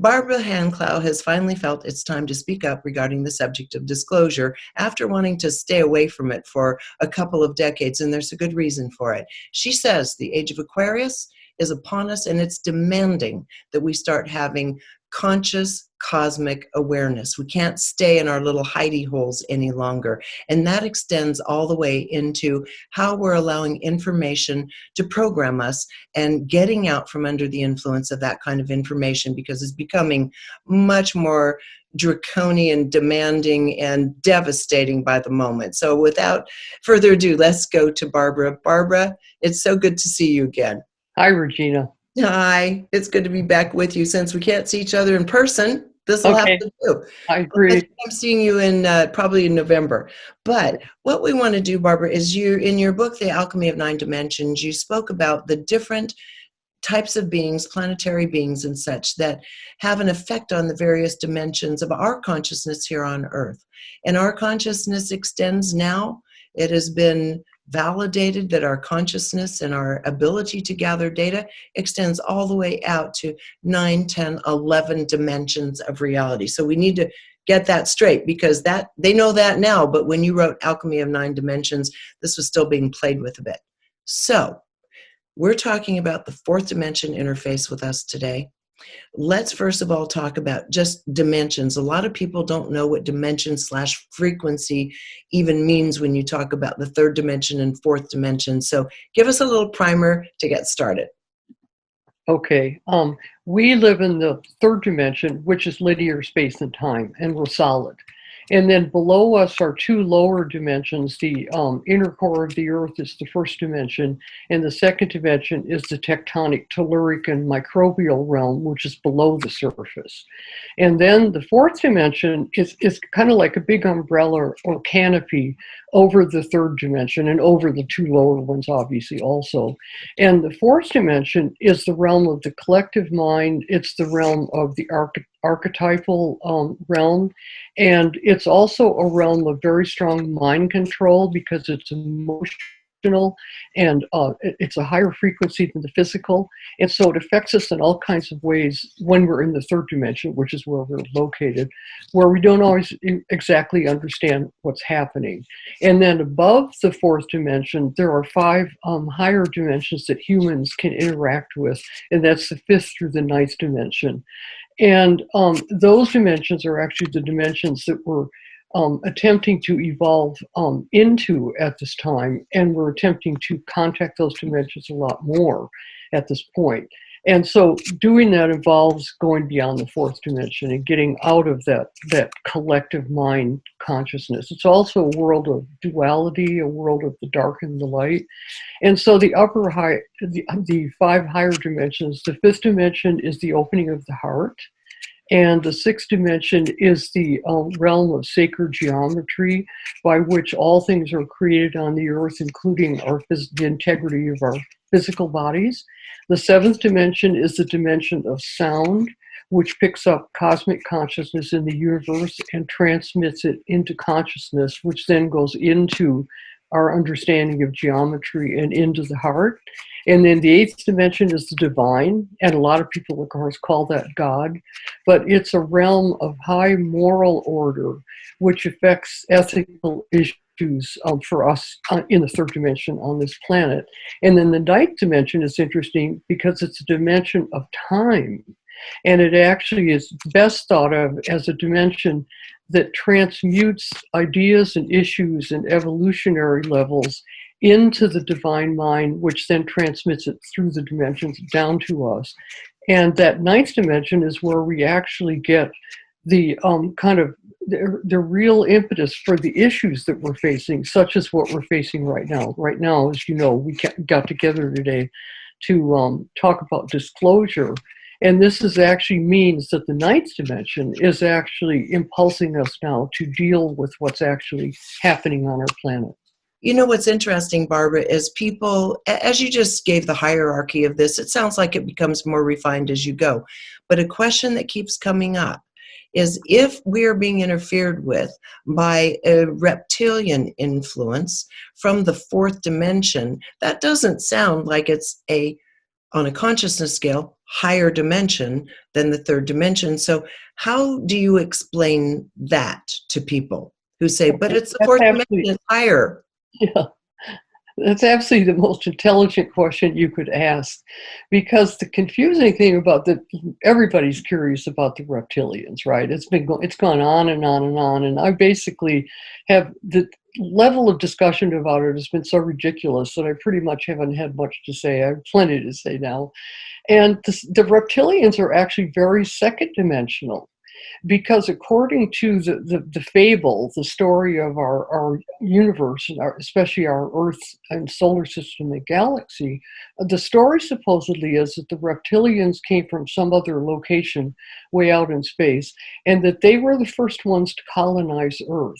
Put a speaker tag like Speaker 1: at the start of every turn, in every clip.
Speaker 1: Barbara Handclow has finally felt it's time to speak up regarding the subject of disclosure after wanting to stay away from it for a couple of decades, and there's a good reason for it. She says the age of Aquarius is upon us, and it's demanding that we start having conscious cosmic awareness. We can't stay in our little hidey holes any longer. And that extends all the way into how we're allowing information to program us and getting out from under the influence of that kind of information, because it's becoming much more draconian, demanding, and devastating by the moment. So without further ado, let's go to Barbara. Barbara, it's so good to see you again.
Speaker 2: Hi, Regina.
Speaker 1: Hi, it's good to be back with you. Since we can't see each other in person, this will have to do.
Speaker 2: I agree.
Speaker 1: I'm seeing you in probably in November. But what we want to do, Barbara, is you, in your book, The Alchemy of Nine Dimensions, you spoke about the different types of beings, planetary beings and such, that have an effect on the various dimensions of our consciousness here on Earth. And our consciousness extends now. It has been validated that our consciousness and our ability to gather data extends all the way out to 9, 10, 11 dimensions of reality. So we need to get that straight, because that they know that now, but when you wrote Alchemy of Nine Dimensions, this was still being played with a bit. So we're talking about the fourth dimension interface with us today. Let's first of all talk about just dimensions. A lot of people don't know what dimension/frequency even means when you talk about the third dimension and fourth dimension. So give us a little primer to get started.
Speaker 2: Okay. We live in the third dimension, which is linear space and time, and we're solid. And then below us are two lower dimensions. The inner core of the Earth is the first dimension, and the second dimension is the tectonic, telluric, and microbial realm, which is below the surface. And then the fourth dimension is kind of like a big umbrella or canopy over the third dimension and over the two lower ones, obviously, also. And the fourth dimension is the realm of the collective mind. It's the realm of the archetypal realm, and it's also a realm of very strong mind control, because it's emotional and it's a higher frequency than the physical, and so it affects us in all kinds of ways when we're in the third dimension, which is where we're located, where we don't always exactly understand what's happening. And then above the fourth dimension, there are 5 higher dimensions that humans can interact with, and that's the fifth through the ninth dimension. And those dimensions are actually the dimensions that we're attempting to evolve into at this time, and we're attempting to contact those dimensions a lot more at this point. And so doing that involves going beyond the fourth dimension and getting out of that collective mind consciousness. It's also a world of duality, a world of the dark and the light. And so the 5 higher dimensions, the fifth dimension is the opening of the heart. And the sixth dimension is the realm of sacred geometry, by which all things are created on the earth, including the integrity of our physical bodies. The seventh dimension is the dimension of sound, which picks up cosmic consciousness in the universe and transmits it into consciousness, which then goes into our understanding of geometry and into the heart. And then the eighth dimension is the divine, and a lot of people, of course, call that God, but it's a realm of high moral order, which affects ethical issues for us in the third dimension on this planet. And then the ninth dimension is interesting because it's a dimension of time, and it actually is best thought of as a dimension that transmutes ideas and issues and evolutionary levels into the divine mind, which then transmits it through the dimensions down to us. And that ninth dimension is where we actually get the the real impetus for the issues that we're facing, such as what we're facing right now. Right now, as you know, we got together today to talk about disclosure. And this actually means that the ninth dimension is actually impulsing us now to deal with what's actually happening on our planet.
Speaker 1: You know what's interesting, Barbara, is people, as you just gave the hierarchy of this, it sounds like it becomes more refined as you go. But a question that keeps coming up is, if we're being interfered with by a reptilian influence from the fourth dimension, that doesn't sound like it's a on a consciousness scale, higher dimension than the third dimension. So how do you explain that to people who say, but it's the
Speaker 2: That's
Speaker 1: fourth dimension,
Speaker 2: absolutely,
Speaker 1: it's higher?
Speaker 2: yeah. That's absolutely the most intelligent question you could ask, because the confusing thing about everybody's curious about the reptilians, right? It's gone on and on and on, and I basically have the level of discussion about it has been so ridiculous that I pretty much haven't had much to say. I have plenty to say now, and the reptilians are actually very second dimensional. Because according to the fable, the story of our universe, and especially our Earth and solar system and galaxy, the story supposedly is that the reptilians came from some other location way out in space, and that they were the first ones to colonize Earth.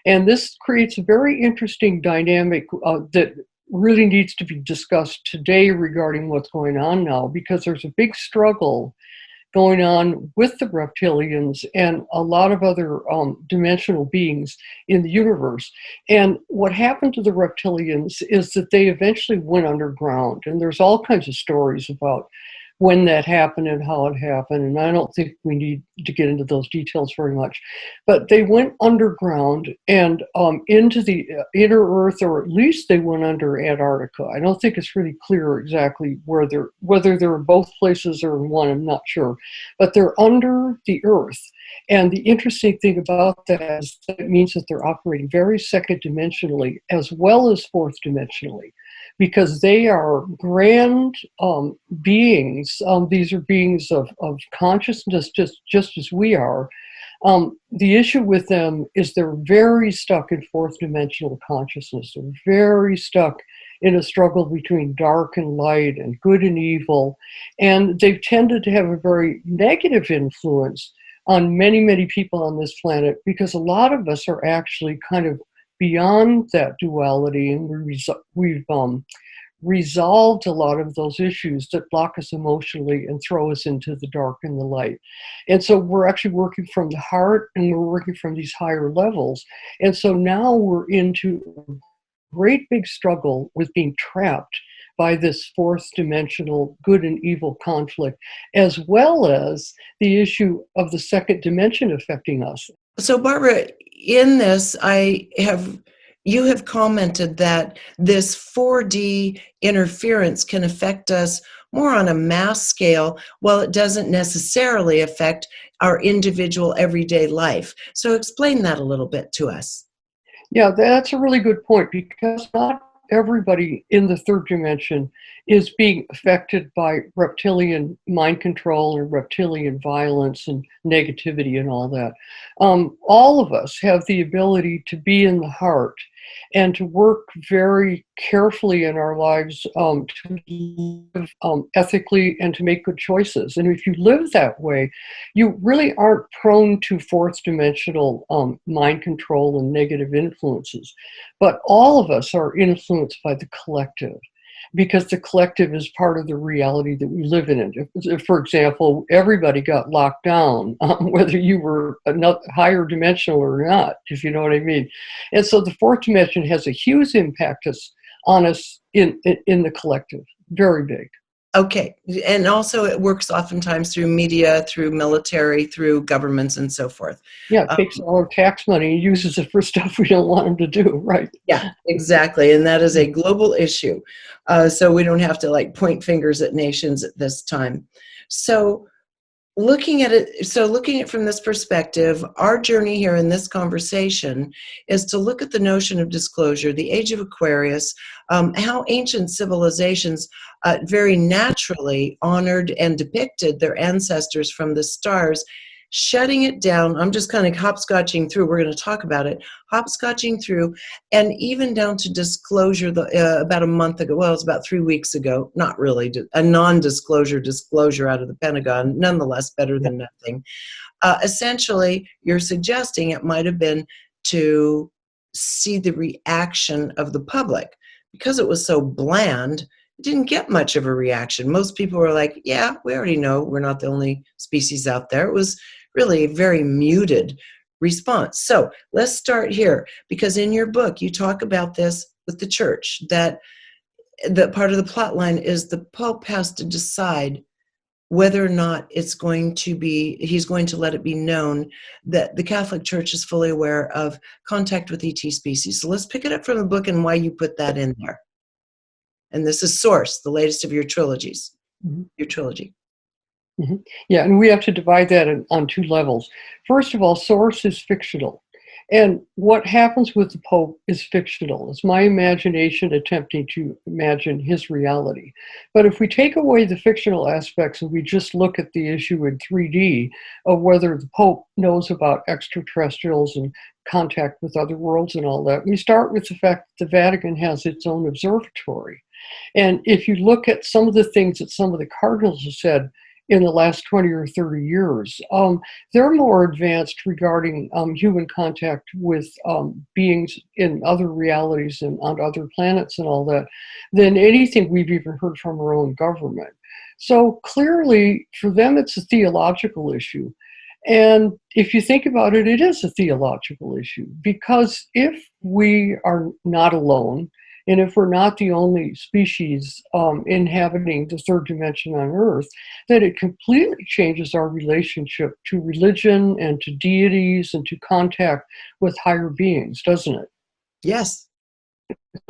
Speaker 2: And this creates a very interesting dynamic that really needs to be discussed today regarding what's going on now, because there's a big struggle going on with the reptilians and a lot of other dimensional beings in the universe. And what happened to the reptilians is that they eventually went underground. And there's all kinds of stories about when that happened and how it happened. And I don't think we need to get into those details very much. But they went underground and into the inner Earth, or at least they went under Antarctica. I don't think it's really clear exactly whether they're in both places or in one, I'm not sure. But they're under the Earth. And the interesting thing about that is that it means that they're operating very second dimensionally as well as fourth dimensionally, because they are grand beings. These are beings of consciousness, just as we are. The issue with them is they're very stuck in fourth dimensional consciousness. They're very stuck in a struggle between dark and light and good and evil. And they've tended to have a very negative influence on many, many people on this planet, because a lot of us are actually kind of beyond that duality, and we've resolved a lot of those issues that block us emotionally and throw us into the dark and the light. And so we're actually working from the heart, and we're working from these higher levels. And so now we're into a great big struggle with being trapped by this fourth dimensional good and evil conflict, as well as the issue of the second dimension affecting us.
Speaker 1: So Barbara, in this, you have commented that this 4D interference can affect us more on a mass scale, while it doesn't necessarily affect our individual everyday life. So explain that a little bit to us.
Speaker 2: Yeah, that's a really good point, because not everybody in the third dimension is being affected by reptilian mind control and reptilian violence and negativity and all that. All of us have the ability to be in the heart and to work very carefully in our lives to live ethically and to make good choices. And if you live that way, you really aren't prone to fourth dimensional mind control and negative influences. But all of us are influenced by the collective, because the collective is part of the reality that we live in. If, for example, everybody got locked down, whether you were higher dimensional or not, if you know what I mean. And so the fourth dimension has a huge impact on us in the collective, very big.
Speaker 1: Okay. And also it works oftentimes through media, through military, through governments, and so forth.
Speaker 2: Yeah, it takes all our tax money and uses it for stuff we don't want them to do, right?
Speaker 1: Yeah, exactly. And that is a global issue. So we don't have to point fingers at nations at this time. So looking at it from this perspective, our journey here in this conversation is to look at the notion of disclosure, the age of Aquarius, how ancient civilizations very naturally honored and depicted their ancestors from the stars, shutting it down. I'm just kind of hopscotching through. We're going to talk about it, hopscotching through, and even down to disclosure about a month ago. Well, it was about 3 weeks ago. Not really a non-disclosure disclosure out of the Pentagon. Nonetheless, better than nothing. Essentially, you're suggesting it might have been to see the reaction of the public. Because it was so bland, it didn't get much of a reaction. Most people were like, yeah, we already know we're not the only species out there. It was really a very muted response. So let's start here, because in your book, you talk about this with the church, that the part of the plot line is the Pope has to decide whether or not he's going to let it be known that the Catholic Church is fully aware of contact with ET species. So let's pick it up from the book and why you put that in there. And this is Source, the latest of your trilogies, your trilogy.
Speaker 2: Yeah, and we have to divide that on two levels. First of all, Source is fictional. And what happens with the Pope is fictional. It's my imagination attempting to imagine his reality. But if we take away the fictional aspects and we just look at the issue in 3D of whether the Pope knows about extraterrestrials and contact with other worlds and all that, we start with the fact that the Vatican has its own observatory. And if you look at some of the things that some of the cardinals have said in the last 20 or 30 years, they're more advanced regarding human contact with beings in other realities and on other planets and all that than anything we've even heard from our own government. So clearly, for them, it's a theological issue. And if you think about it, it is a theological issue, because if we are not alone, and if we're not the only species inhabiting the third dimension on Earth, then it completely changes our relationship to religion and to deities and to contact with higher beings, doesn't it?
Speaker 1: Yes.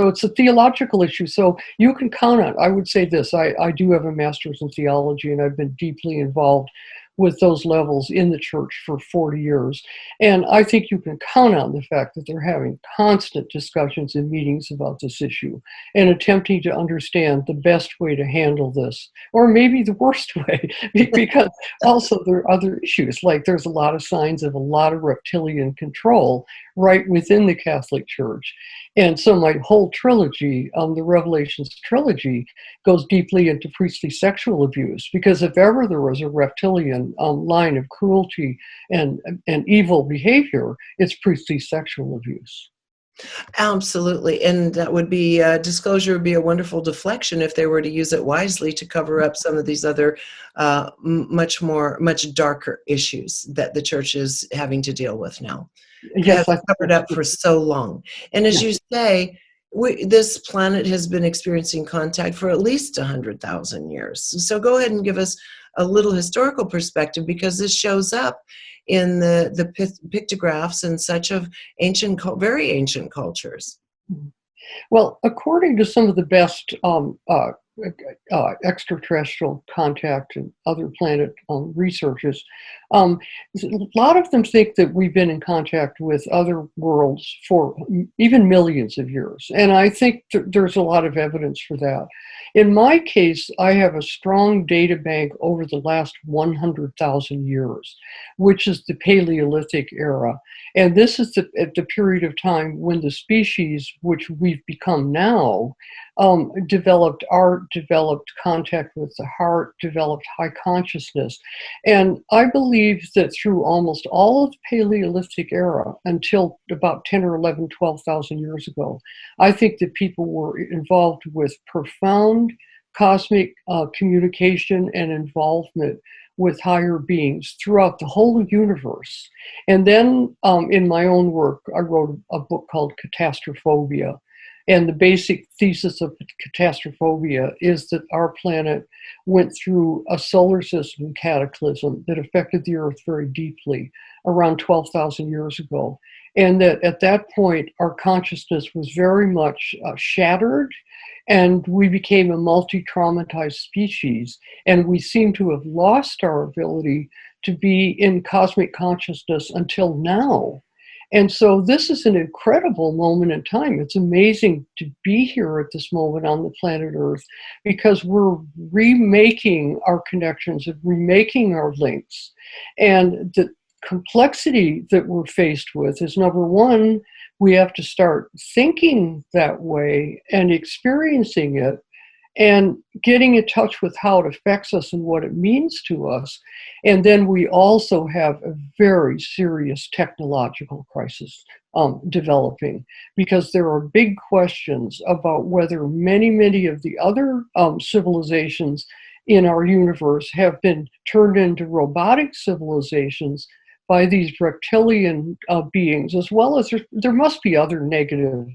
Speaker 2: So it's a theological issue. So you can count on, I would say this, I do have a master's in theology, and I've been deeply involved with those levels in the church for 40 years. And I think you can count on the fact that they're having constant discussions and meetings about this issue and attempting to understand the best way to handle this, or maybe the worst way, because also there are other issues. Like there's a lot of signs of a lot of reptilian control right within the Catholic Church. And so my whole trilogy, the Revelations trilogy, goes deeply into priestly sexual abuse, because if ever there was a reptilian line of cruelty and evil behavior, it's priestly sexual abuse.
Speaker 1: Absolutely. And that would be, disclosure would be a wonderful deflection if they were to use it wisely to cover up some of these other much darker issues that the church is having to deal with now.
Speaker 2: Yes,
Speaker 1: Has covered up for so long. And as you say, this planet has been experiencing contact for at least 100,000 years. So go ahead and give us a little historical perspective, because this shows up in the pictographs and such of very ancient cultures.
Speaker 2: Well, according to some of the best extraterrestrial contact and other planet researchers, a lot of them think that we've been in contact with other worlds for even millions of years. And I think there's a lot of evidence for that. In my case, I have a strong data bank over the last 100,000 years, which is the Paleolithic era. And this is at the period of time when the species, which we've become now, developed art, developed contact with the heart, developed high consciousness. And I believe that through almost all of the Paleolithic era until about 10 or 11, 12,000 years ago, I think that people were involved with profound cosmic communication and involvement with higher beings throughout the whole universe. And then in my own work, I wrote a book called Catastrophobia. And the basic thesis of catastrophobia is that our planet went through a solar system cataclysm that affected the Earth very deeply around 12,000 years ago. And that at that point, our consciousness was very much shattered, and we became a multi-traumatized species. And we seem to have lost our ability to be in cosmic consciousness until now. And so this is an incredible moment in time. It's amazing to be here at this moment on the planet Earth, because we're remaking our connections and remaking our links. And the complexity that we're faced with is, number one, we have to start thinking that way and experiencing it and getting in touch with how it affects us and what it means to us. And then we also have a very serious technological crisis developing, because there are big questions about whether many of the other civilizations in our universe have been turned into robotic civilizations by these reptilian beings, as well as there must be other negative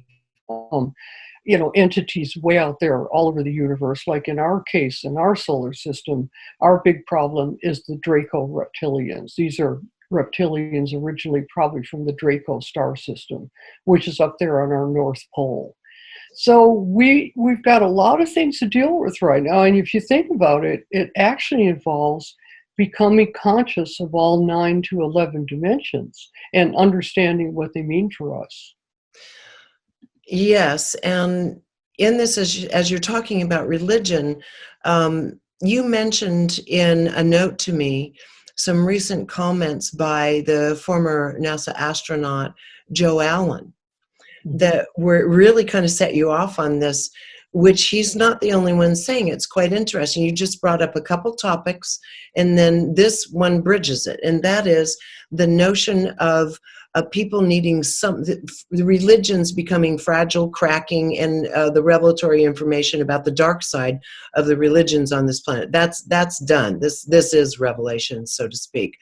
Speaker 2: entities way out there all over the universe. Like in our case, in our solar system, our big problem is the Draco reptilians. These are reptilians originally probably from the Draco star system, which is up there on our North Pole. So we've got a lot of things to deal with right now. And if you think about it, it actually involves becoming conscious of all 9 to 11 dimensions and understanding what they mean for us.
Speaker 1: Yes, and in this, as you're talking about religion, you mentioned in a note to me some recent comments by the former NASA astronaut Joe Allen that were really kind of set you off on this, which he's not the only one saying. It's quite interesting. You just brought up a couple topics, and then this one bridges it, and that is the notion of people needing the religions becoming fragile, cracking, and the revelatory information about the dark side of the religions on this planet. That's done. This is revelation, so to speak.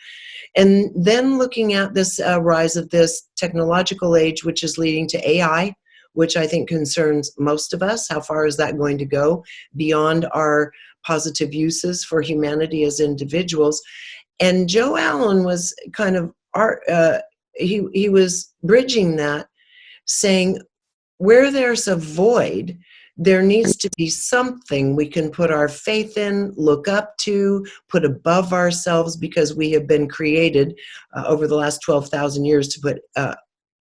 Speaker 1: And then looking at this rise of this technological age, which is leading to AI, which I think concerns most of us. How far is that going to go beyond our positive uses for humanity as individuals? And Joe Allen was kind of he was bridging that, saying where there's a void, there needs to be something we can put our faith in, look up to, put above ourselves, because we have been created over the last 12,000 years to put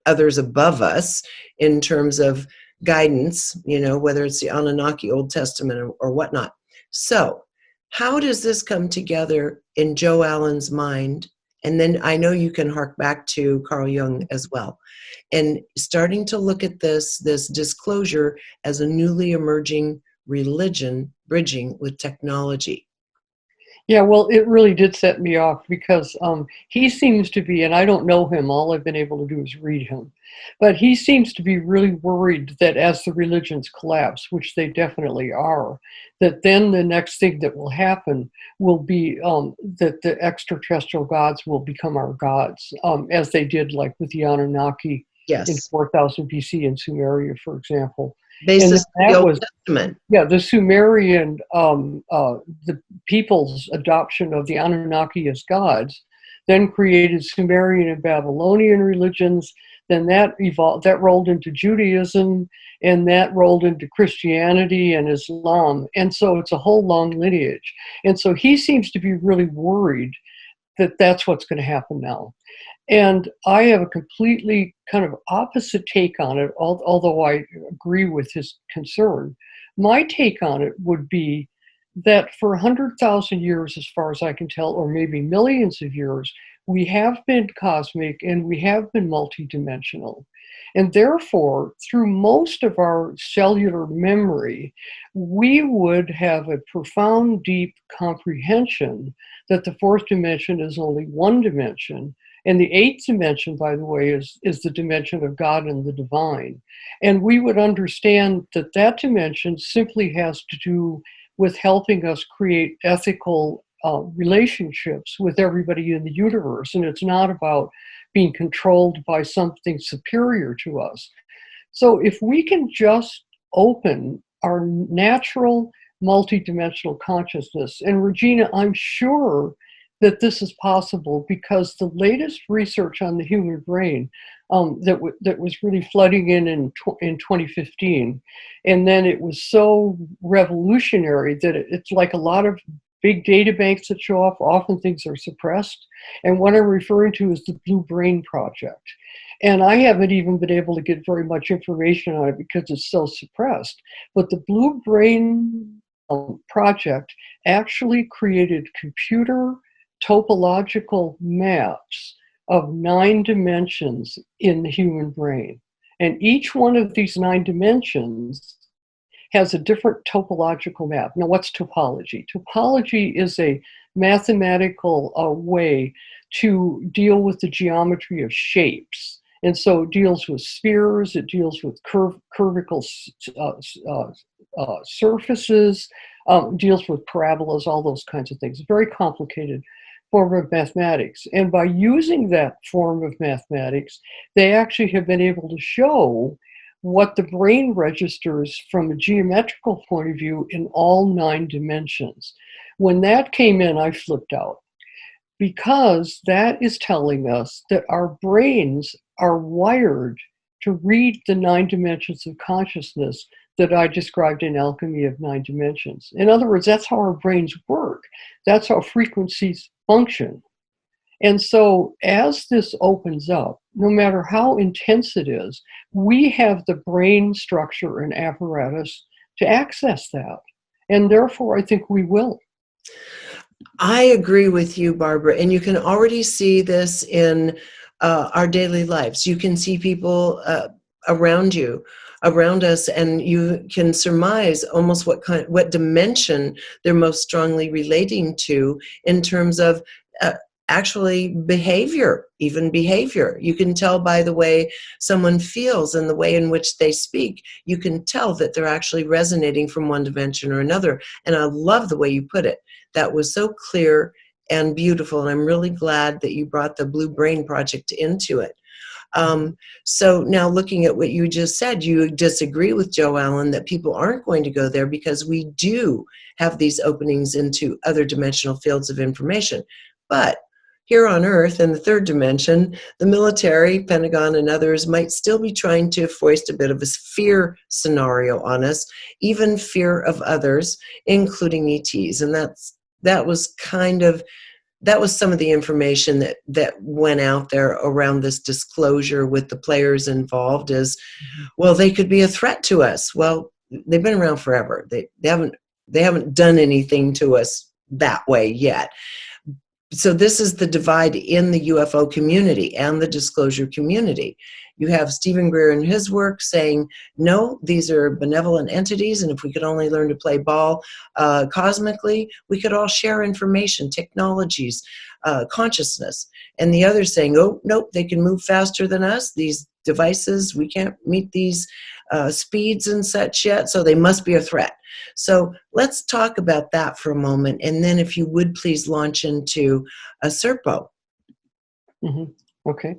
Speaker 1: others above us in terms of guidance, whether it's the Anunnaki, Old Testament, or whatnot. So how does this come together in Joe Allen's mind? And then I know you can hark back to Carl Jung as well. And starting to look at this disclosure as a newly emerging religion bridging with technology.
Speaker 2: Yeah, well, it really did set me off because he seems to be, and I don't know him, all I've been able to do is read him, but he seems to be really worried that as the religions collapse, which they definitely are, that then the next thing that will happen will be that the extraterrestrial gods will become our gods, as they did like with the Anunnaki in 4000 BC in Sumeria, for example.
Speaker 1: Basis of the Old Testament.
Speaker 2: Yeah, the Sumerian, the people's adoption of the Anunnaki as gods, then created Sumerian and Babylonian religions. Then that evolved, that rolled into Judaism, and that rolled into Christianity and Islam. And so it's a whole long lineage. And so he seems to be really worried that that's what's going to happen now. And I have a completely kind of opposite take on it, although I agree with his concern. My take on it would be that for 100,000 years, as far as I can tell, or maybe millions of years, we have been cosmic and we have been multidimensional. And therefore, through most of our cellular memory, we would have a profound, deep comprehension that the fourth dimension is only one dimension. And the eighth dimension, by the way, is the dimension of God and the divine. And we would understand that that dimension simply has to do with helping us create ethical relationships with everybody in the universe. And it's not about being controlled by something superior to us. So if we can just open our natural multidimensional consciousness, and Regina, I'm sure that this is possible because the latest research on the human brain that was really flooding in 2015, and then it was so revolutionary that it's like a lot of big data banks that show up, often things are suppressed. And what I'm referring to is the Blue Brain Project. And I haven't even been able to get very much information on it because it's so suppressed. But the Blue Brain Project actually created computer topological maps of 9 dimensions in the human brain. And each one of these 9 dimensions has a different topological map. Now, what's topology? Topology is a mathematical way to deal with the geometry of shapes. And so it deals with spheres, it deals with curvical surfaces, deals with parabolas, all those kinds of things. Very complicated form of mathematics. And by using that form of mathematics, they actually have been able to show what the brain registers from a geometrical point of view in all 9 dimensions. When that came in, I flipped out, because that is telling us that our brains are wired to read the 9 dimensions of consciousness that I described in Alchemy of 9 Dimensions. In other words, that's how our brains work. That's how frequencies function. And so as this opens up, no matter how intense it is, we have the brain structure and apparatus to access that. And therefore, I think we will.
Speaker 1: I agree with you, Barbara. And you can already see this in our daily lives. You can see people around you, around us, and you can surmise almost what dimension they're most strongly relating to in terms of actually behavior, even behavior. You can tell by the way someone feels and the way in which they speak. You can tell that they're actually resonating from one dimension or another. And I love the way you put it. That was so clear and beautiful. And I'm really glad that you brought the Blue Brain Project into it. So now looking at what you just said, you disagree with Joe Allen that people aren't going to go there because we do have these openings into other dimensional fields of information. But here on Earth, in the 3rd dimension, the military, Pentagon, and others might still be trying to foist a bit of a fear scenario on us, even fear of others, including ETs. And that was some of the information that went out there around this disclosure with the players involved is, well, they could be a threat to us. Well, they've been around forever. They haven't done anything to us that way yet. So this is the divide in the UFO community and the disclosure community. You have Stephen Greer in his work saying, no, these are benevolent entities, and if we could only learn to play ball cosmically, we could all share information, technologies, consciousness. And the others saying, oh, nope, they can move faster than us. These devices, we can't meet these speeds and such yet, so they must be a threat. So let's talk about that for a moment, and then if you would please launch into a Serpo.
Speaker 2: Okay.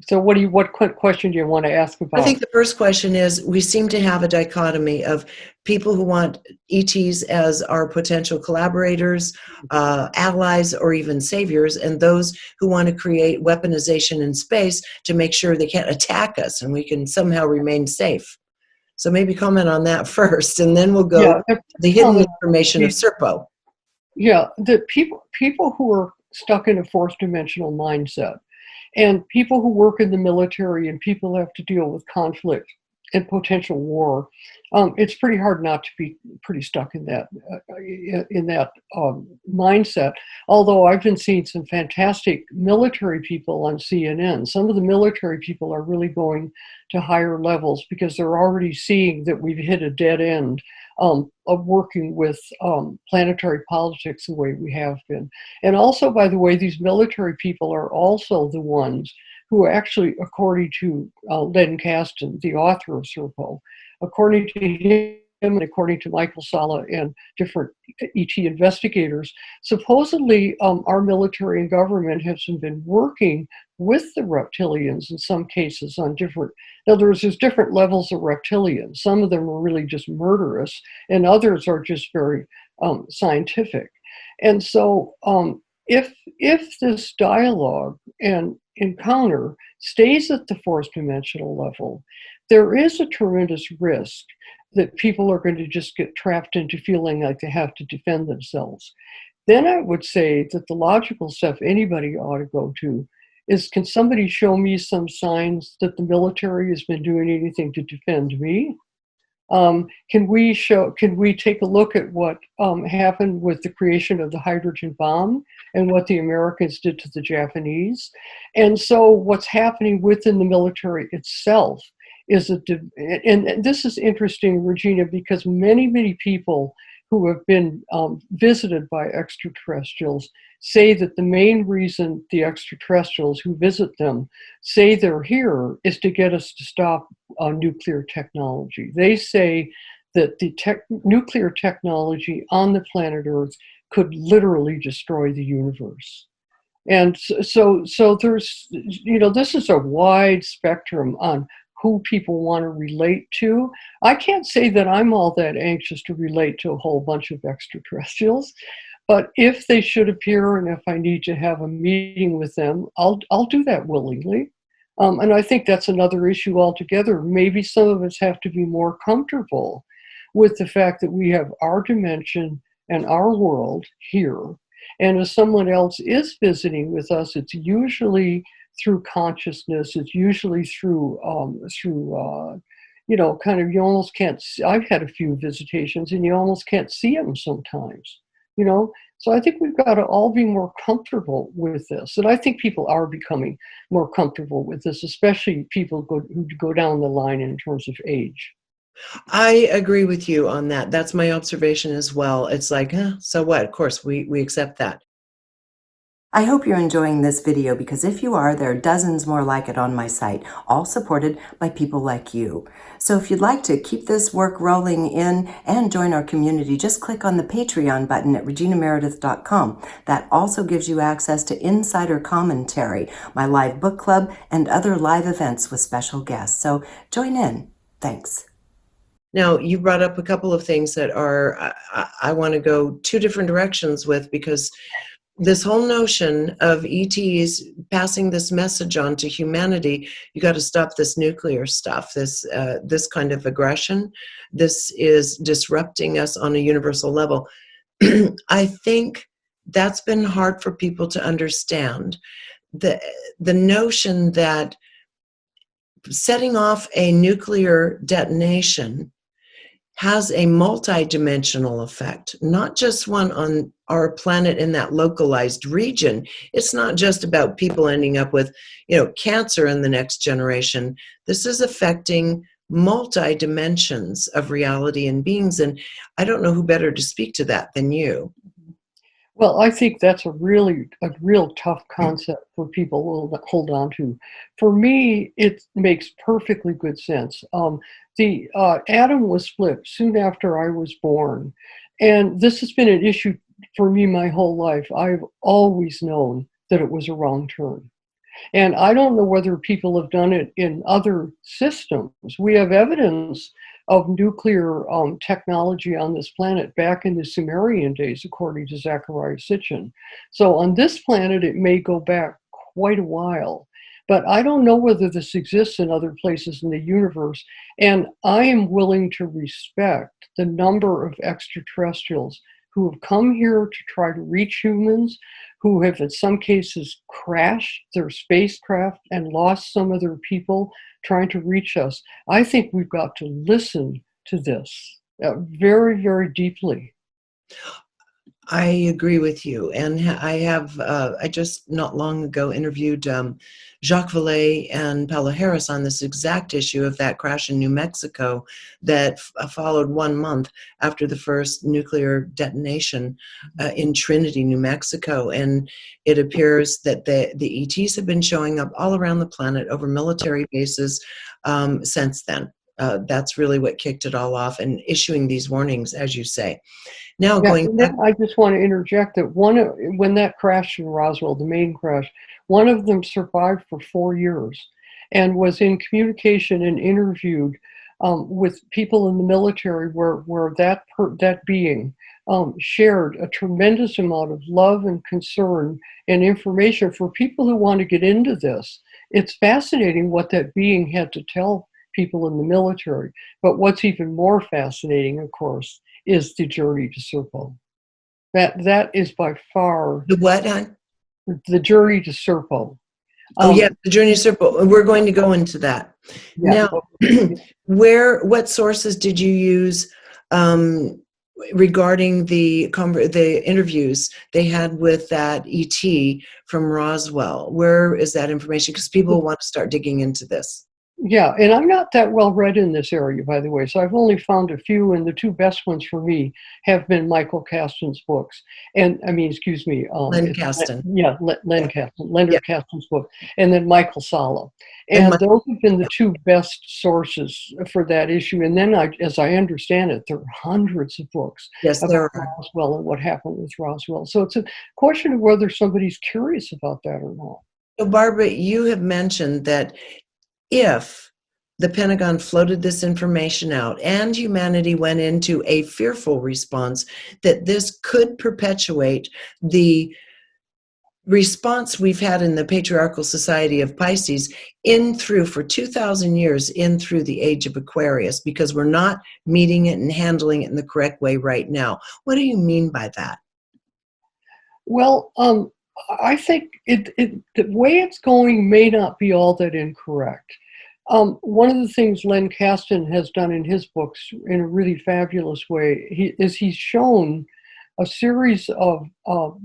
Speaker 2: So what question do you want to ask about?
Speaker 1: I think the first question is, we seem to have a dichotomy of people who want ETs as our potential collaborators, allies, or even saviors, and those who want to create weaponization in space to make sure they can't attack us and we can somehow remain safe. So maybe comment on that first, and then we'll go to the hidden information of Serpo.
Speaker 2: Yeah, the people who are stuck in a 4th dimensional mindset, and people who work in the military, and people who have to deal with conflict and potential war, it's pretty hard not to be pretty stuck in that mindset. Although I've been seeing some fantastic military people on CNN. Some of the military people are really going to higher levels because they're already seeing that we've hit a dead end of working with planetary politics the way we have been. And also, by the way, these military people are also the ones who actually, according to Len Kasten, the author of Serpo, according to him and according to Michael Sala and different ET investigators, supposedly our military and government have been working with the reptilians in some cases on different, in other words, there's different levels of reptilians. Some of them are really just murderous, and others are just very scientific. And so if this dialogue and encounter stays at the 4th dimensional level, there is a tremendous risk that people are going to just get trapped into feeling like they have to defend themselves. Then I would say that the logical step anybody ought to go to is, can somebody show me some signs that the military has been doing anything to defend me? Can we take a look at what happened with the creation of the hydrogen bomb and what the Americans did to the Japanese? And so what's happening within the military itself is and this is interesting, Regina, because many people who have been visited by extraterrestrials say that the main reason the extraterrestrials who visit them say they're here is to get us to stop nuclear technology. They say that the nuclear technology on the planet Earth could literally destroy the universe. And so there's, this is a wide spectrum on who people want to relate to. I can't say that I'm all that anxious to relate to a whole bunch of extraterrestrials, but if they should appear and if I need to have a meeting with them, I'll do that willingly. And I think that's another issue altogether. Maybe some of us have to be more comfortable with the fact that we have our dimension and our world here. And if someone else is visiting with us, it's usually through consciousness. It's usually through kind of, you almost can't see. I've had a few visitations and you almost can't see them sometimes, you know. So I think we've got to all be more comfortable with this. And I think people are becoming more comfortable with this, especially people who go down the line in terms of age.
Speaker 1: I agree with you on that. That's my observation as well. It's like, so what? Of course, we accept that. I hope you're enjoying this video, because if you are, there are dozens more like it on my site, all supported by people like you. So if you'd like to keep this work rolling in and join our community, just click on the Patreon button at reginameredith.com. That also gives you access to insider commentary, my live book club, and other live events with special guests. So join in. Thanks. Now, you brought up a couple of things that are, I want to go two different directions with, because this whole notion of ETs passing this message on to humanity, you got to stop this nuclear stuff, this kind of aggression. This is disrupting us on a universal level. I think that's been hard for people to understand. The notion that setting off a nuclear detonation has a multi-dimensional effect, not just one on our planet in that localized region. It's not just about people ending up with, cancer in the next generation. This is affecting multi-dimensions of reality and beings, and I don't know who better to speak to that than you.
Speaker 2: Well, I think that's a real tough concept for people to hold on to. For me, it makes perfectly good sense. The atom was split soon after I was born, and this has been an issue for me my whole life. I've always known that it was a wrong turn. And I don't know whether people have done it in other systems. We have evidence of nuclear technology on this planet back in the Sumerian days, according to Zecharia Sitchin. So on this planet, it may go back quite a while. But I don't know whether this exists in other places in the universe. And I am willing to respect the number of extraterrestrials who have come here to try to reach humans, who have in some cases crashed their spacecraft and lost some of their people trying to reach us. I think we've got to listen to this very, very deeply.
Speaker 1: I agree with you. And I just not long ago interviewed Jacques Vallée and Paolo Harris on this exact issue of that crash in New Mexico that followed 1 month after the first nuclear detonation in Trinity, New Mexico. And it appears that the ETs have been showing up all around the planet over military bases since then. That's really what kicked it all off, and issuing these warnings, as you say. Now, going back,
Speaker 2: I just want to interject that when that crash in Roswell, the main crash, one of them survived for 4 years and was in communication and interviewed with people in the military, where that being shared a tremendous amount of love and concern and information for people who want to get into this. It's fascinating what that being had to tell people in the military. But what's even more fascinating, of course, is the journey to Serpo. That is by far
Speaker 1: the what, hon?
Speaker 2: The journey to Serpo.
Speaker 1: The journey to Serpo. We're going to go into that.
Speaker 2: Yeah,
Speaker 1: now. What sources did you use regarding the interviews they had with that ET from Roswell? Where is that information? Because people want to start digging into this.
Speaker 2: Yeah, and I'm not that well read in this area, by the way, so I've only found a few, and the two best ones for me have been Michael Kasten's books, Len
Speaker 1: Kasten.
Speaker 2: Leonard Kasten's book, and then Michael Sala. And those have been the two best sources for that issue. And then, as I understand it, there are hundreds of books about Roswell and what happened with Roswell. So it's a question of whether somebody's curious about that or not.
Speaker 1: So, Barbara, you have mentioned that if the Pentagon floated this information out, and humanity went into a fearful response that this could perpetuate the response we've had in the patriarchal society of Pisces in through for 2,000 years, in through the age of Aquarius, because we're not meeting it and handling it in the correct way right now. What do you mean by that?
Speaker 2: Well, I think the way it's going may not be all that incorrect. One of the things Len Kasten has done in his books in a really fabulous way he's shown a series of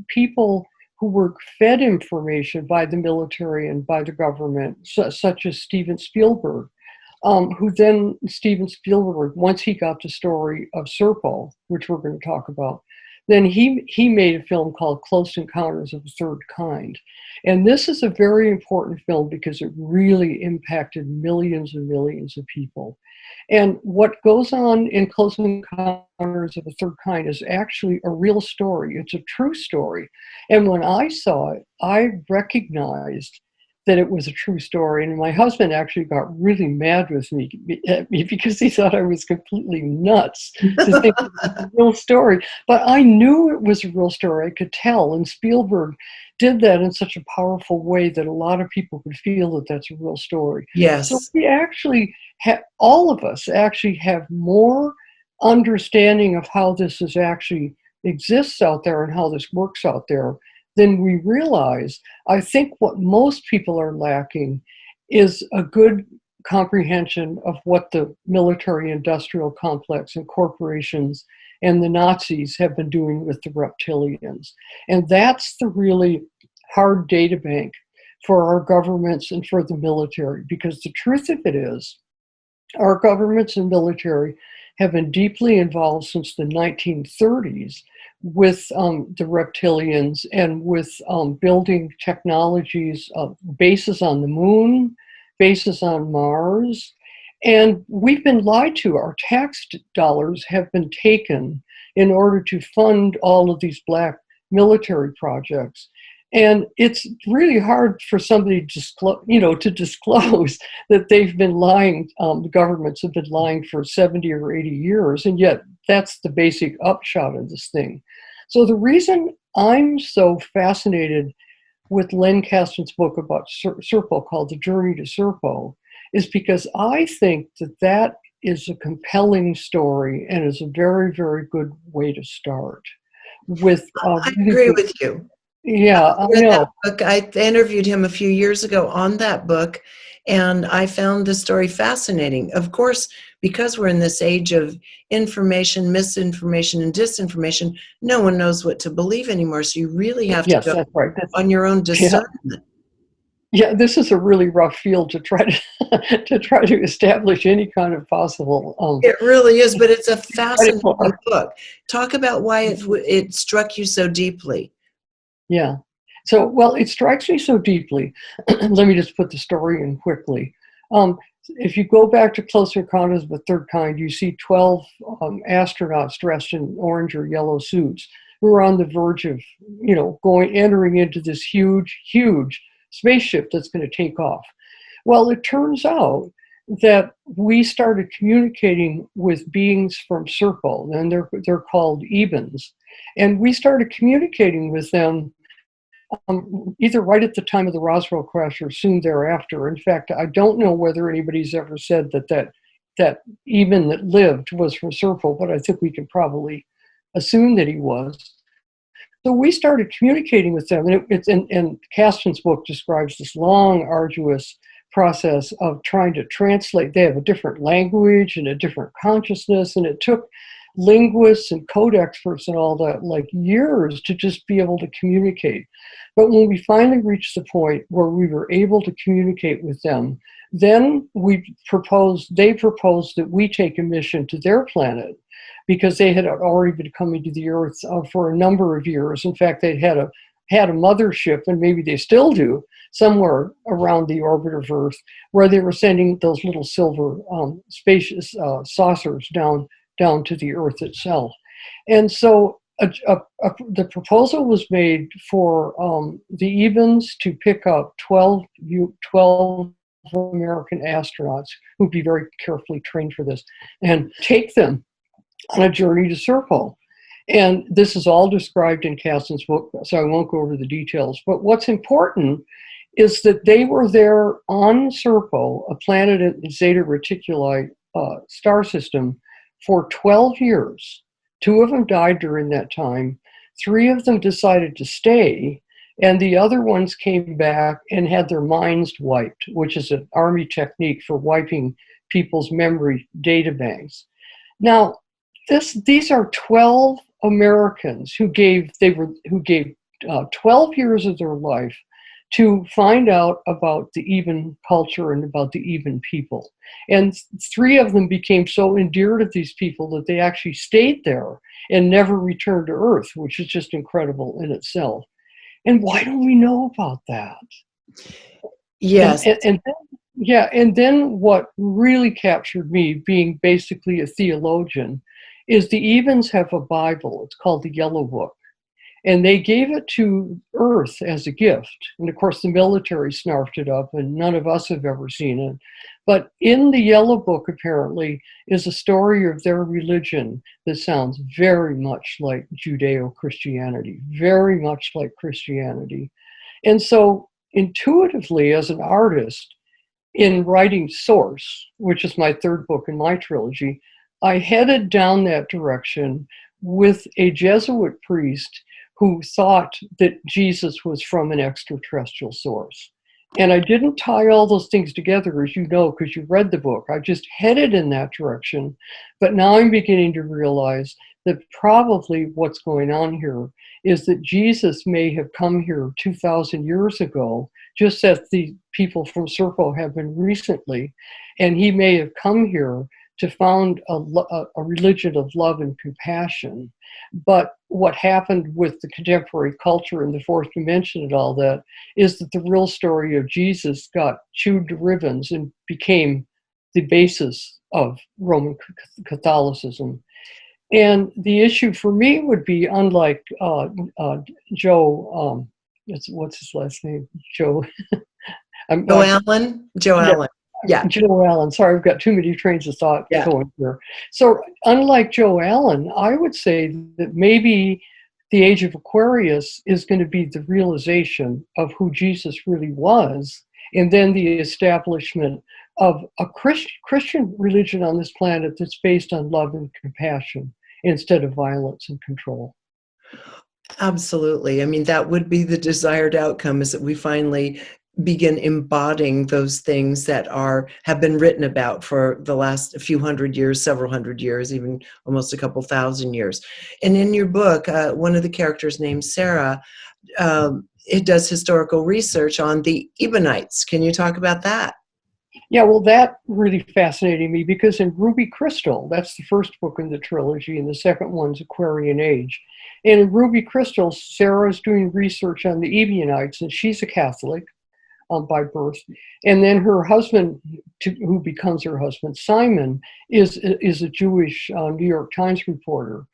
Speaker 2: people who were fed information by the military and by the government, such as Steven Spielberg, Steven Spielberg, once he got the story of Serpo, which we're going to talk about, then he made a film called Close Encounters of the Third Kind. And this is a very important film because it really impacted millions and millions of people. And what goes on in Close Encounters of the Third Kind is actually a real story. It's a true story. And when I saw it, I recognized that it was a true story. And my husband actually got really mad with me because he thought I was completely nuts to think it was a real story. But I knew it was a real story. I could tell. And Spielberg did that in such a powerful way that a lot of people could feel that that's a real story.
Speaker 1: Yes.
Speaker 2: So we actually all of us actually have more understanding of how this is actually exists out there and how this works out there than we realize. I think what most people are lacking is a good comprehension of what the military-industrial complex and corporations and the Nazis have been doing with the reptilians. And that's the really hard data bank for our governments and for the military, because the truth of it is, our governments and military have been deeply involved since the 1930s with the reptilians and with building technologies, bases on the moon, bases on Mars. And we've been lied to. Our tax dollars have been taken in order to fund all of these black military projects. And it's really hard for somebody to disclose that they've been lying, the governments have been lying for 70 or 80 years, and yet that's the basic upshot of this thing. So the reason I'm so fascinated with Len Kasten's book about Serpo, called The Journey to Serpo, is because I think that that is a compelling story and is a very, very good way to start.
Speaker 1: I agree with you.
Speaker 2: Yeah, I know.
Speaker 1: That book, I interviewed him a few years ago on that book, and I found the story fascinating. Of course, because we're in this age of information, misinformation, and disinformation, no one knows what to believe anymore. So you really have to go
Speaker 2: that's right.
Speaker 1: on your own discernment.
Speaker 2: Yeah, this is a really rough field to try to establish any kind of possible.
Speaker 1: It really is, but it's a fascinating book. Talk about why it struck you so deeply.
Speaker 2: Yeah. So, well, it strikes me so deeply. Let me just put the story in quickly. If you go back to Close Encounters of the Third Kind, you see 12 astronauts dressed in orange or yellow suits who are on the verge of, entering into this huge, huge spaceship that's going to take off. Well, it turns out that we started communicating with beings from Serpo, and they're called Ebens. And we started communicating with them either right at the time of the Roswell crash or soon thereafter. In fact, I don't know whether anybody's ever said that Eben that lived was from Serpo, but I think we can probably assume that he was. So we started communicating with them, and Kasten's book describes this long, arduous process of trying to translate. They have a different language and a different consciousness, and it took linguists and code experts and all that like years to just be able to communicate. But when we finally reached the point where we were able to communicate with them, then they proposed that we take a mission to their planet, because they had already been coming to the Earth for a number of years. In fact, they'd had a mothership, and maybe they still do, somewhere around the orbit of Earth, where they were sending those little silver spacious saucers down to the Earth itself. And so the proposal was made for the Ebens to pick up 12 American astronauts who'd be very carefully trained for this and take them on a journey to Serpo. And this is all described in Caston's book, so I won't go over the details. But what's important is that they were there on Serpo, a planet in Zeta Reticuli star system, for 12 years. 2 of them died during that time. 3 of them decided to stay, and the other ones came back and had their minds wiped, which is an Army technique for wiping people's memory data banks. Now, these are 12 Americans who gave 12 years of their life to find out about the Even culture and about the Even people. And 3 of them became so endeared to these people that they actually stayed there and never returned to Earth, which is just incredible in itself. And why don't we know about that?
Speaker 1: Yes.
Speaker 2: And then what really captured me, being basically a theologian, is the Evens have a Bible. It's called the Yellow Book. And they gave it to Earth as a gift. And of course, the military snarfed it up, and none of us have ever seen it. But in the Yellow Book, apparently, is a story of their religion that sounds very much like Judeo-Christianity, very much like Christianity. And so, intuitively, as an artist, in writing Source, which is my 3rd book in my trilogy, I headed down that direction with a Jesuit priest who thought that Jesus was from an extraterrestrial source. And I didn't tie all those things together, as you know, because you read the book. I just headed in that direction. But now I'm beginning to realize that probably what's going on here is that Jesus may have come here 2,000 years ago, just as the people from Serpo have been recently. And he may have come here to found a religion of love and compassion. But what happened with the contemporary culture in the 4th dimension and all that is that the real story of Jesus got chewed to ribbons and became the basis of Roman Catholicism. And the issue for me would be, unlike Joe, what's his last name? Joe.
Speaker 1: Joe Allen? Joe Allen. Yeah.
Speaker 2: Joe Allen. Sorry, I've got too many trains of thought going here. So unlike Joe Allen, I would say that maybe the age of Aquarius is going to be the realization of who Jesus really was, and then the establishment of a Christian religion on this planet that's based on love and compassion instead of violence and control.
Speaker 1: Absolutely. I mean, that would be the desired outcome, is that we finally begin embodying those things that have been written about for the last few hundred years, several hundred years, even almost a couple thousand years. And in your book, one of the characters named Sarah, it does historical research on the Ebonites. Can you talk about that?
Speaker 2: Yeah, well, that really fascinated me because in Ruby Crystal, that's the first book in the trilogy, and the second one's Aquarian Age. And in Ruby Crystal, Sarah's doing research on the Ebionites, and she's a Catholic by birth. And then her husband, who becomes her husband, Simon, is a Jewish New York Times reporter.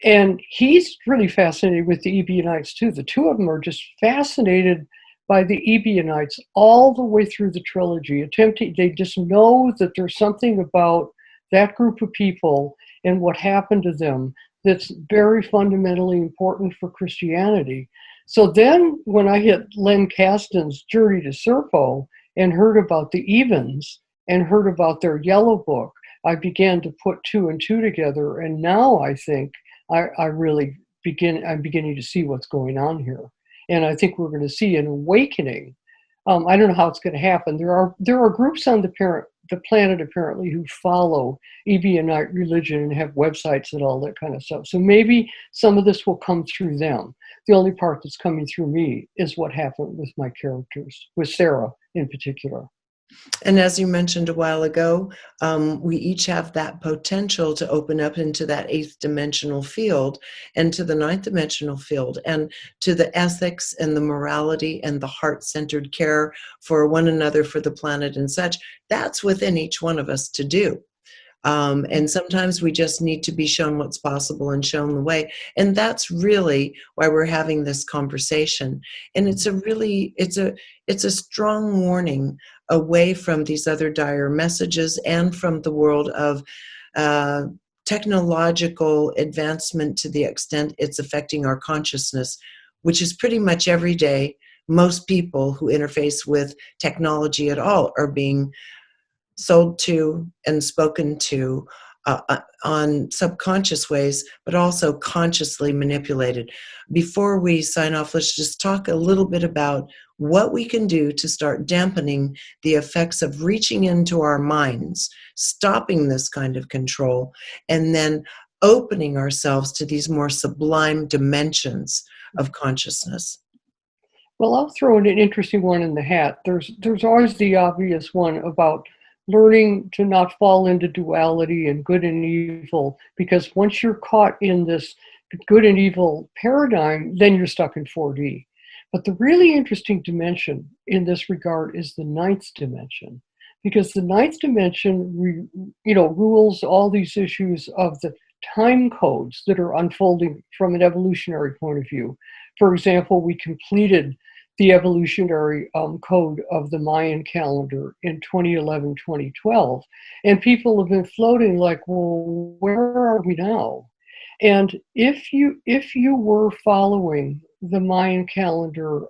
Speaker 2: And he's really fascinated with the Ebionites too. The 2 of them are just fascinated by the Ebionites all the way through the trilogy. They just know that there's something about that group of people and what happened to them that's very fundamentally important for Christianity. So then when I hit Len Caston's Journey to Serpo and heard about the Evens and heard about their Yellow Book, I began to put 2 and 2 together. And now I think I'm beginning to see what's going on here. And I think we're going to see an awakening. I don't know how it's going to happen. There are groups on the planet apparently who follow Ebionite religion and have websites and all that kind of stuff. So maybe some of this will come through them. The only part that's coming through me is what happened with my characters, with Sarah in particular.
Speaker 1: And as you mentioned a while ago, we each have that potential to open up into that 8th dimensional field and to the 9th dimensional field and to the ethics and the morality and the heart-centered care for one another, for the planet and such. That's within each one of us to do. And sometimes we just need to be shown what's possible and shown the way. And that's really why we're having this conversation. And it's a strong warning away from these other dire messages and from the world of technological advancement to the extent it's affecting our consciousness, which is pretty much every day. Most people who interface with technology at all are being sold to and spoken to on subconscious ways, but also consciously manipulated. Before we sign off, let's just talk a little bit about what we can do to start dampening the effects of reaching into our minds, stopping this kind of control, and then opening ourselves to these more sublime dimensions of consciousness.
Speaker 2: Well, I'll throw in an interesting one in the hat. There's always the obvious one about learning to not fall into duality and good and evil, because once you're caught in this good and evil paradigm, then you're stuck in 4D. But the really interesting dimension in this regard is the ninth dimension, because the ninth dimension, rules all these issues of the time codes that are unfolding from an evolutionary point of view. For example, we completed the evolutionary code of the Mayan calendar in 2011, 2012. And people have been floating like, well, where are we now? And if you were following the Mayan calendar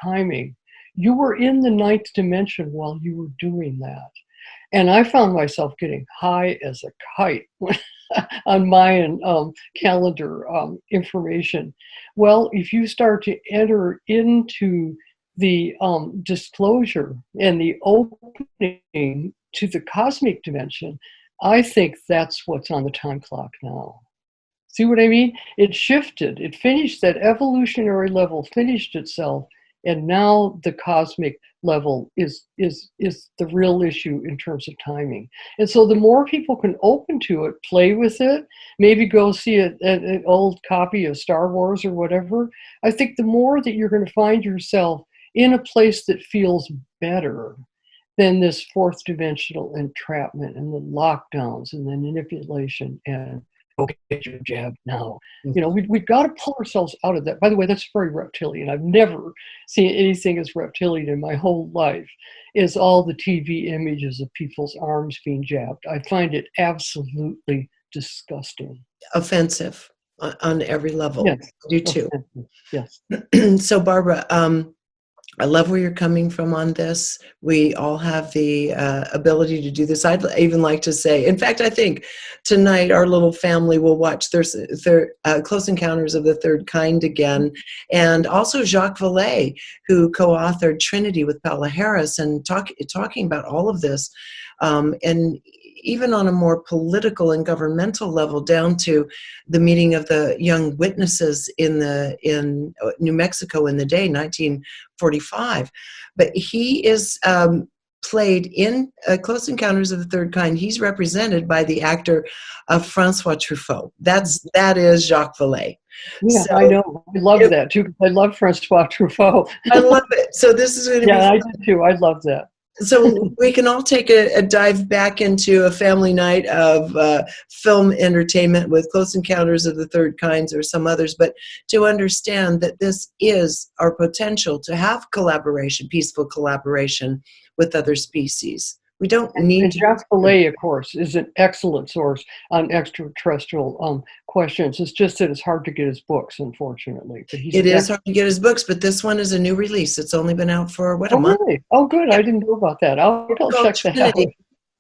Speaker 2: timing, you were in the ninth dimension while you were doing that. And I found myself getting high as a kite on Mayan calendar information. Well, if you start to enter into the disclosure and the opening to the cosmic dimension, I think that's what's on the time clock now. See what I mean? It shifted. It finished, that evolutionary level finished itself, and now the cosmic level is the real issue in terms of timing. And so the more people can open to it, play with it, maybe go see an old copy of Star Wars or whatever, I think the more that you're going to find yourself in a place that feels better than this fourth dimensional entrapment and the lockdowns and the manipulation and go get your jab now. We've got to pull ourselves out of that. By the way, that's very reptilian. I've never seen anything as reptilian in my whole life as all the TV images of people's arms being jabbed. I find it absolutely disgusting.
Speaker 1: Offensive on every level.
Speaker 2: Yes.
Speaker 1: I do too.
Speaker 2: Yes.
Speaker 1: So Barbara, I love where you're coming from on this. We all have the ability to do this. I'd even like to say, in fact, I think tonight our little family will watch Close Encounters of the Third Kind again, and also Jacques Vallée, who co-authored Trinity with Paula Harris, and talking about all of this, and even on a more political and governmental level, down to the meeting of the young witnesses in New Mexico in the day, 1945. But he is played in Close Encounters of the Third Kind. He's represented by the actor Francois Truffaut. That is Jacques Vallée.
Speaker 2: Yeah, so, I know. I love that too. I love Francois Truffaut.
Speaker 1: I love it. So this is going to be
Speaker 2: fun. I do too. I love that.
Speaker 1: So we can all take a dive back into a family night of film entertainment with Close Encounters of the Third Kinds or some others, but to understand that this is our potential to have collaboration, peaceful collaboration with other species. We don't need
Speaker 2: and Jacques Vallée, of course, is an excellent source on extraterrestrial questions. It's just that it's hard to get his books, unfortunately. But
Speaker 1: it is hard to get his books, but this one is a new release. It's only been out for, a month?
Speaker 2: Really? Oh, good. I didn't know about that. I'll check that out.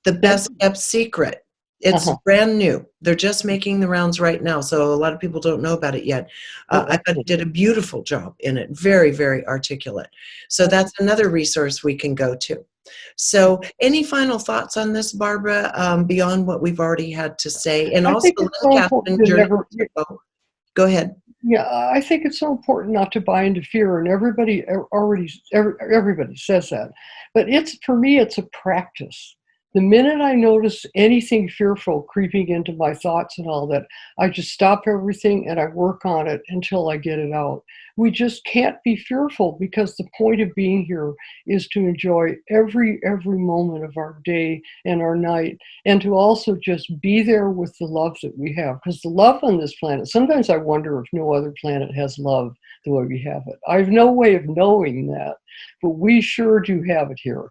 Speaker 1: The Best Kept Secret. It's brand new. They're just making the rounds right now, so a lot of people don't know about it yet. I thought he did a beautiful job in it. Very, very articulate. So that's another resource we can go to. So any final thoughts on this, Barbara, beyond what we've already had to say? And also, go ahead.
Speaker 2: Yeah, I think it's so important not to buy into fear, and everybody says that. But for me, it's a practice. The minute I notice anything fearful creeping into my thoughts and all that, I just stop everything and I work on it until I get it out. We just can't be fearful, because the point of being here is to enjoy every moment of our day and our night, and to also just be there with the love that we have. Because the love on this planet, sometimes I wonder if no other planet has love the way we have it. I have no way of knowing that, but we sure do have it here.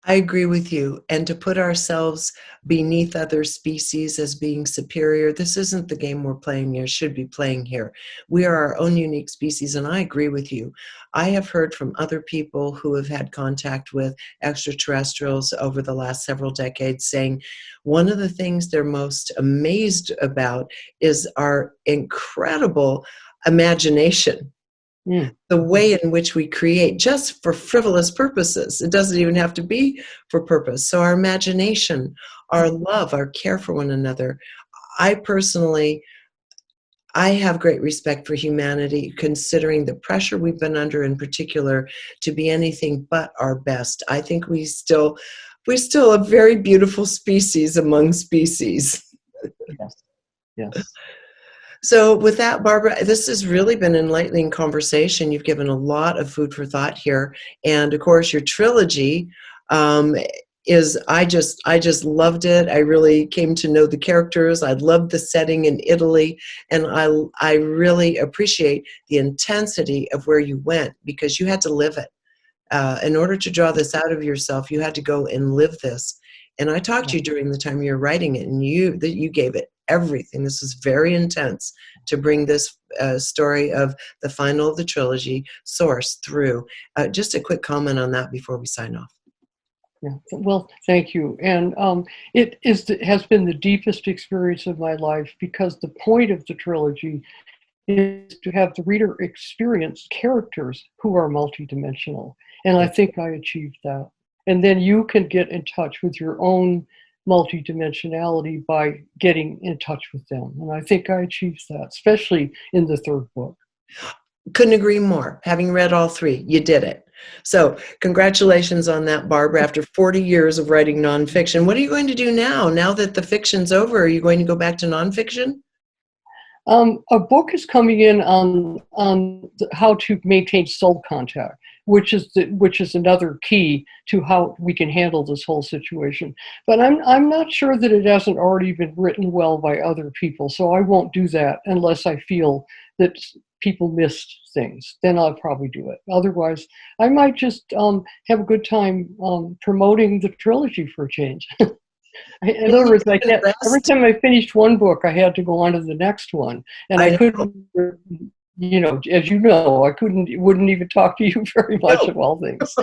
Speaker 1: I agree with you. And to put ourselves beneath other species as being superior, this isn't the game we're playing here, should be playing here. We are our own unique species, and I agree with you. I have heard from other people who have had contact with extraterrestrials over the last several decades saying one of the things they're most amazed about is our incredible imagination,
Speaker 2: Mm.
Speaker 1: the way in which we create just for frivolous purposes. It doesn't even have to be for purpose. So our imagination, our love, our care for one another. I personally, I have great respect for humanity, considering the pressure we've been under in particular to be anything but our best. I think we're still a very beautiful species among species.
Speaker 2: Yes. Yes.
Speaker 1: So with that, Barbara, this has really been an enlightening conversation. You've given a lot of food for thought here. And of course, your trilogy um, I just loved it. I really came to know the characters. I loved the setting in Italy. And I really appreciate the intensity of where you went because you had to live it. In order to draw this out of yourself, you had to go and live this. And I talked to you during the time you were writing it, and you gave it everything. This was very intense to bring this story of the final of the trilogy, Source, through. Just a quick comment on that before we sign off.
Speaker 2: Yeah. Well, thank you. And it has been the deepest experience of my life because the point of the trilogy is to have the reader experience characters who are multidimensional. And I think I achieved that. And then you can get in touch with your own multidimensionality by getting in touch with them. And I think I achieved that, especially in the third book.
Speaker 1: Couldn't agree more. Having read all three, you did it. So congratulations on that, Barbara, after 40 years of writing nonfiction. What are you going to do now? Now that the fiction's over, are you going to go back to nonfiction?
Speaker 2: A book is coming in on how to maintain soul contact, which is another key to how we can handle this whole situation. But I'm not sure that it hasn't already been written well by other people, so I won't do that unless I feel that people missed things. Then I'll probably do it. Otherwise, I might just have a good time promoting the trilogy for a change. In other words, every time I finished one book, I had to go on to the next one, and I couldn't. As you know, wouldn't even talk to you very much of all things.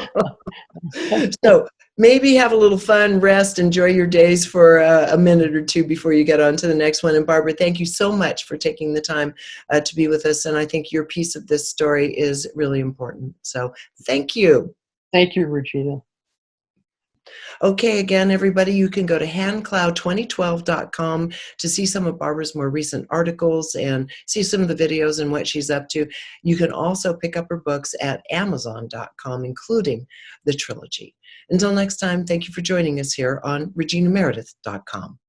Speaker 1: So maybe have a little fun, rest, enjoy your days for a minute or two before you get on to the next one. And Barbara, thank you so much for taking the time to be with us. And I think your piece of this story is really important. So thank you.
Speaker 2: Thank you, Regina.
Speaker 1: Okay, again, everybody, you can go to handclow2012.com to see some of Barbara's more recent articles and see some of the videos and what she's up to. You can also pick up her books at amazon.com, including the trilogy. Until next time, thank you for joining us here on reginameredith.com.